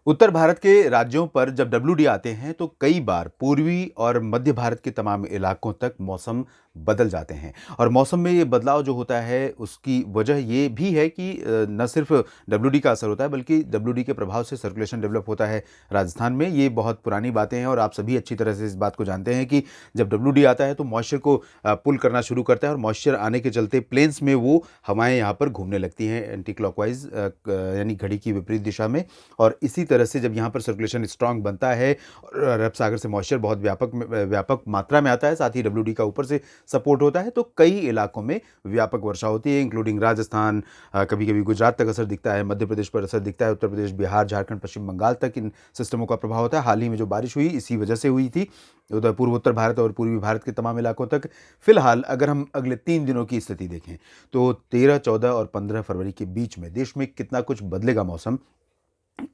उत्तर भारत के राज्यों पर जब डब्ल्यूडी आते हैं तो कई बार पूर्वी और मध्य भारत के तमाम इलाकों तक मौसम बदल जाते हैं। और मौसम में ये बदलाव जो होता है उसकी वजह ये भी है कि न सिर्फ डब्ल्यूडी का असर होता है बल्कि डब्ल्यूडी के प्रभाव से सर्कुलेशन डेवलप होता है राजस्थान में। ये बहुत पुरानी बातें हैं और आप सभी अच्छी तरह से इस बात को जानते हैं कि जब डब्ल्यूडी आता है तो मॉइस्चर को पुल करना शुरू करता है और मॉइस्चर आने के चलते प्लेन्स में वो हवाएं यहाँ पर घूमने लगती हैं एंटी क्लॉकवाइज, यानी घड़ी की विपरीत दिशा में। और इसी तरह से जब यहाँ पर सर्कुलेशन स्ट्रांग बनता है और अरब सागर से मॉइस्चर बहुत व्यापक मात्रा में आता है, साथ ही डब्ल्यूडी का ऊपर से सपोर्ट होता है, तो कई इलाकों में व्यापक वर्षा होती है, इंक्लूडिंग राजस्थान, कभी कभी गुजरात तक असर दिखता है, मध्य प्रदेश पर असर दिखता है, उत्तर प्रदेश, बिहार, झारखंड, पश्चिम बंगाल तक इन सिस्टमों का प्रभाव होता है। हाल ही में जो बारिश हुई इसी वजह से हुई थी उधर पूर्वोत्तर भारत और पूर्वी भारत के तमाम इलाकों तक। फिलहाल अगर हम अगले 3 दिनों की स्थिति देखें तो 13, 14 और 15 फरवरी के बीच में देश में कितना कुछ बदलेगा मौसम,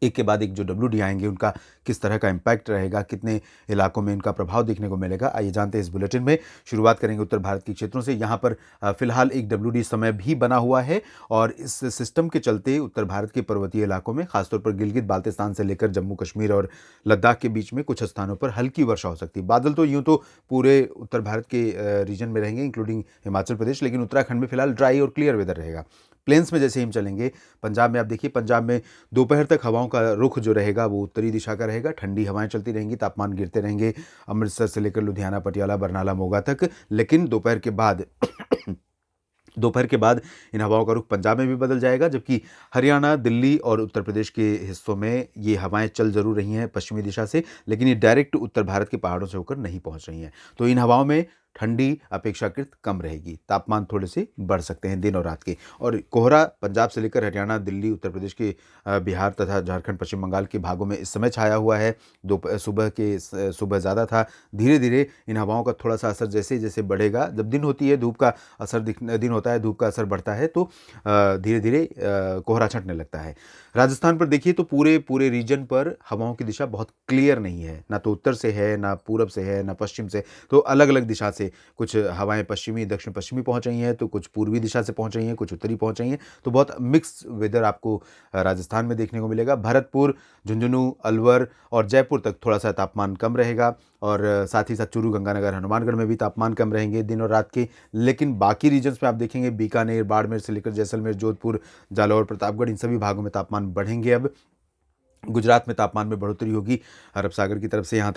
एक के बाद एक जो डब्ल्यूडी आएंगे उनका किस तरह का इम्पैक्ट रहेगा, कितने इलाकों में इनका प्रभाव देखने को मिलेगा, आइए जानते हैं इस बुलेटिन में। शुरुआत करेंगे उत्तर भारत के क्षेत्रों से। यहाँ पर फिलहाल एक डब्ल्यूडी समय भी बना हुआ है और इस सिस्टम के चलते उत्तर भारत के पर्वतीय इलाकों में, खासतौर पर गिलगित बाल्टिस्तान से लेकर जम्मू कश्मीर और लद्दाख के बीच में कुछ स्थानों पर हल्की वर्षा हो सकती है। बादल तो यूं तो पूरे उत्तर भारत के रीजन में रहेंगे इंक्लूडिंग हिमाचल प्रदेश, लेकिन उत्तराखंड में फिलहाल ड्राई और क्लियर वेदर रहेगा। प्लेन्स में जैसे हम चलेंगे, पंजाब में आप देखिए, पंजाब में दोपहर तक हवाओं का रुख जो रहेगा वो उत्तरी दिशा का रहेगा, ठंडी हवाएं चलती रहेंगी, तापमान गिरते रहेंगे अमृतसर से लेकर लुधियाना, पटियाला, बरनाला, मोगा तक। लेकिन दोपहर के बाद इन हवाओं का रुख पंजाब में भी बदल जाएगा, जबकि हरियाणा, दिल्ली और उत्तर प्रदेश के हिस्सों में ये हवाएं चल जरूर रही हैं पश्चिमी दिशा से, लेकिन ये डायरेक्ट उत्तर भारत के पहाड़ों से होकर नहीं पहुंच रही हैं। तो इन हवाओं में ठंडी अपेक्षाकृत कम रहेगी, तापमान थोड़े से बढ़ सकते हैं दिन और रात के। और कोहरा पंजाब से लेकर हरियाणा, दिल्ली, उत्तर प्रदेश के बिहार तथा झारखंड, पश्चिम बंगाल के भागों में इस समय छाया हुआ है। सुबह ज़्यादा था, धीरे धीरे इन हवाओं का थोड़ा सा असर जैसे जैसे बढ़ेगा, जब दिन होती है धूप का असर दिन होता है, धूप का असर बढ़ता है तो धीरे धीरे कोहरा छंटने लगता है। राजस्थान पर देखिए तो पूरे पूरे रीजन पर हवाओं की दिशा बहुत क्लियर नहीं है, ना तो उत्तर से है, ना पूरब से है, ना पश्चिम से। तो अलग अलग दिशा से कुछ हवाएं पश्चिमी, दक्षिण पश्चिमी पहुंच रही हैं, तो कुछ पूर्वी दिशा से पहुंच रही हैं, कुछ उत्तरी पहुंच रही हैं। तो बहुत मिक्स वेदर आपको राजस्थान में देखने को मिलेगा। भरतपुर, झुंझुनू, अलवर और जयपुर तक थोड़ा सा तापमान कम रहेगा और साथ ही साथ चूरू, गंगानगर, हनुमानगढ़ में भी तापमान कम रहेंगे दिन और रात के। लेकिन बाकी रीजन्स में आप देखेंगे, बीकानेर, बाड़मेर से लेकर जैसलमेर, जोधपुर, जालौर, प्रतापगढ़, इन सभी भागों में तापमान बढ़ेंगे। अब गुजरात में तापमान में बढ़ोतरी होगी, अरब सागर की तरफ से यहाँ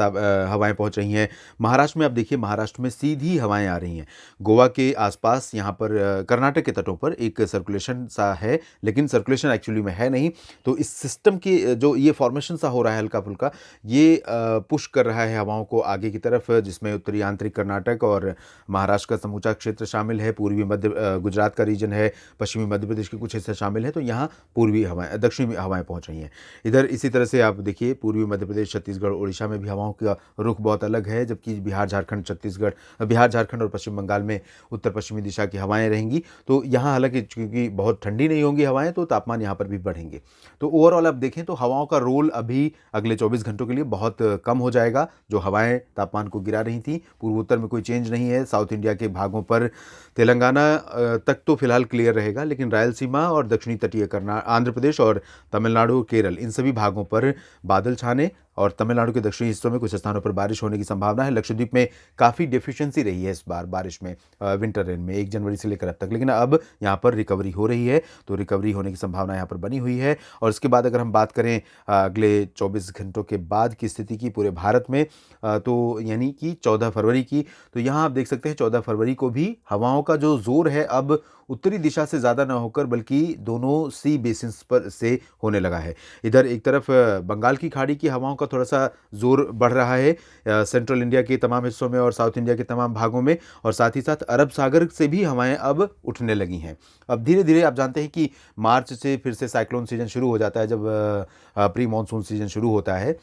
हवाएं पहुँच रही हैं। महाराष्ट्र में आप देखिए, महाराष्ट्र में सीधी हवाएं आ रही हैं। गोवा के आसपास यहाँ पर कर्नाटक के तटों पर एक सर्कुलेशन सा है, लेकिन सर्कुलेशन एक्चुअली में है नहीं। तो इस सिस्टम के जो ये फॉर्मेशन सा हो रहा है हल्का फुल्का, ये पुश कर रहा है हवाओं को आगे की तरफ, जिसमें उत्तरी आंतरिक कर्नाटक और महाराष्ट्र का समूचा क्षेत्र शामिल है, पूर्वी मध्य गुजरात का रीजन है, पश्चिमी मध्य प्रदेश के कुछ हिस्से शामिल है। तो यहाँ पूर्वी हवाएं, दक्षिणी हवाएं पहुँच रही हैं। इधर इसी तरह से आप देखिए, पूर्वी मध्य प्रदेश, छत्तीसगढ़, उड़ीसा में भी हवाओं का रुख बहुत अलग है, जबकि बिहार, झारखंड और पश्चिम बंगाल में उत्तर पश्चिमी दिशा की हवाएं रहेंगी। तो यहाँ हालांकि क्योंकि बहुत ठंडी नहीं होंगी हवाएं, तो तापमान यहाँ पर भी बढ़ेंगे। तो ओवरऑल आप देखें तो हवाओं का रोल अभी अगले 24 घंटों के लिए बहुत कम हो जाएगा। जो हवाएं तापमान को गिरा रही थी, पूर्वोत्तर में कोई चेंज नहीं है। साउथ इंडिया के भागों पर तेलंगाना तक तो फिलहाल क्लियर रहेगा, लेकिन रायलसीमा और दक्षिणी तटीय आंध्र प्रदेश और तमिलनाडु, केरल, इन सभी भागों पर बादल छाने और तमिलनाडु के दक्षिणी हिस्सों में कुछ स्थानों पर बारिश होने की संभावना है। लक्षद्वीप में काफ़ी डेफिशिएंसी रही है इस बार बारिश में, विंटर रेन में 1 जनवरी से लेकर अब तक, लेकिन अब यहाँ पर रिकवरी हो रही है, तो रिकवरी होने की संभावना यहाँ पर बनी हुई है। और इसके बाद अगर हम बात करें अगले 24 घंटों के बाद की स्थिति की पूरे भारत में, तो यानी कि 14 फरवरी की, तो यहाँ आप देख सकते हैं 14 फरवरी को भी हवाओं का जो जोर है अब उत्तरी दिशा से ज़्यादा न होकर बल्कि दोनों सी बेसिन्स पर से होने लगा है। इधर एक तरफ बंगाल की खाड़ी की हवाओं का थोड़ा सा जोर बढ़ रहा है सेंट्रल इंडिया के तमाम हिस्सों में और साउथ इंडिया के तमाम भागों में, और साथ ही साथ अरब सागर से भी हवाएं अब उठने लगी हैं। अब धीरे धीरे आप जानते हैं कि मार्च से फिर से साइक्लोन सीजन शुरू हो जाता है, जब प्री मानसून सीजन शुरू होता है।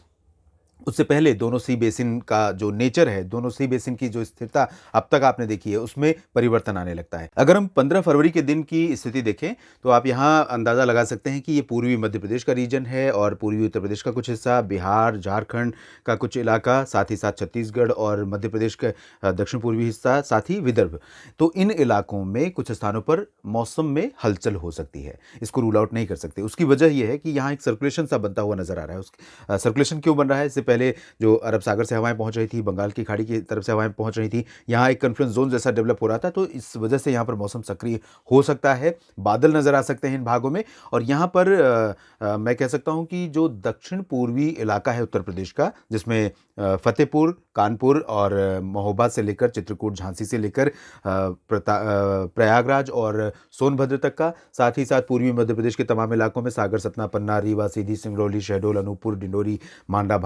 उससे पहले दोनों सी बेसिन का जो नेचर है, दोनों सी बेसिन की जो स्थिरता अब तक आपने देखी है, उसमें परिवर्तन आने लगता है। अगर हम 15 फरवरी के दिन की स्थिति देखें, तो आप यहाँ अंदाज़ा लगा सकते हैं कि ये पूर्वी मध्य प्रदेश का रीजन है और पूर्वी उत्तर प्रदेश का कुछ हिस्सा, बिहार, झारखंड का कुछ इलाका, साथ ही साथ छत्तीसगढ़ और मध्य प्रदेश का दक्षिण पूर्वी हिस्सा, साथ ही विदर्भ। तो इन इलाकों में कुछ स्थानों पर मौसम में हलचल हो सकती है। इसको रूल आउट नहीं कर सकते। उसकी वजह ये है कि यहाँ एक सर्कुलेशन सा बनता हुआ नज़र आ रहा है। सर्कुलेशन क्यों बन रहा है? इससे पहले जो अरब सागर से हवाएं पहुंच रही थी, बंगाल की खाड़ी की तरफ से हवाएं पहुंच रही थी, यहाँ एक कन्फ्लुएंस जोन जैसा डेवलप हो रहा था, तो इस वजह से यहाँ पर मौसम सक्रिय हो सकता है, बादल नजर आ सकते हैं इन भागों में। और यहाँ पर मैं कह सकता हूँ कि जो दक्षिण पूर्वी इलाका है उत्तर प्रदेश का, जिसमें फतेहपुर, कानपुर और महोबा से लेकर चित्रकूट, झांसी से लेकर प्रयागराज और सोनभद्र तक का, साथ ही साथ पूर्वी मध्य प्रदेश के तमाम इलाकों में सागर, सतना, पन्ना, रीवा, सीधी, सिंगरौली, शहडोल, अनूपपुर, डिंडोरी, मांडला,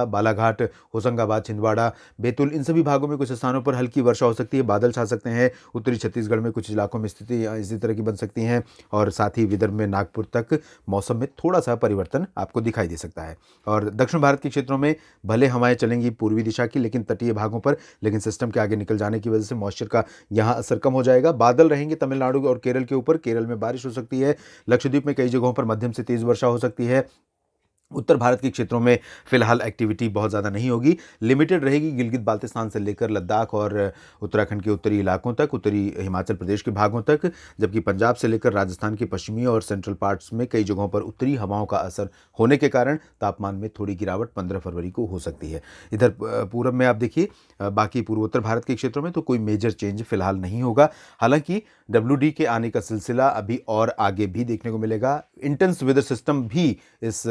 बालाघाट, होशंगाबाद, छिंदवाड़ा, बैतूल, इन सभी भागों में कुछ स्थानों पर हल्की वर्षा हो सकती है, बादल छा सकते हैं। उत्तरी छत्तीसगढ़ में कुछ इलाकों में स्थिति इसी तरह की बन सकती हैं और साथ ही विदर्भ में नागपुर तक मौसम में थोड़ा सा परिवर्तन आपको दिखाई दे सकता है। और दक्षिण भारत के क्षेत्रों में भले हवाएं चलेंगी पूर्वी दिशा की, लेकिन तटीय भागों पर, लेकिन सिस्टम के आगे निकल जाने की वजह से मॉइस्चर का यहाँ असर कम हो जाएगा। बादल रहेंगे तमिलनाडु और केरल के ऊपर, केरल में बारिश हो सकती है, लक्षद्वीप में कई जगहों पर मध्यम से तेज वर्षा हो सकती है। उत्तर भारत के क्षेत्रों में फिलहाल एक्टिविटी बहुत ज़्यादा नहीं होगी, लिमिटेड रहेगी गिलगित बाल्टिस्तान से लेकर लद्दाख और उत्तराखंड के उत्तरी इलाकों तक, उत्तरी हिमाचल प्रदेश के भागों तक, जबकि पंजाब से लेकर राजस्थान के पश्चिमी और सेंट्रल पार्ट्स में कई जगहों पर उत्तरी हवाओं का असर होने के कारण तापमान में थोड़ी गिरावट 15 फरवरी को हो सकती है। इधर पूरब में आप देखिए, बाकी पूर्वोत्तर भारत के क्षेत्रों में तो कोई मेजर चेंज फिलहाल नहीं होगा। हालांकि WD के आने का सिलसिला अभी और आगे भी देखने को मिलेगा। इंटेंस वेदर सिस्टम भी इस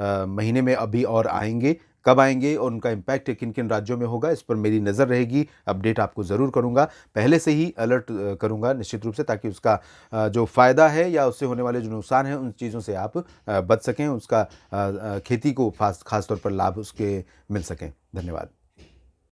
महीने में अभी और आएंगे। कब आएंगे और उनका इम्पैक्ट किन किन राज्यों में होगा, इस पर मेरी नज़र रहेगी। अपडेट आपको ज़रूर करूंगा, पहले से ही अलर्ट करूंगा निश्चित रूप से, ताकि उसका जो फ़ायदा है या उससे होने वाले जो नुकसान हैं उन चीज़ों से आप बच सकें, उसका खेती को खास तौर पर लाभ उसके मिल सकें। धन्यवाद।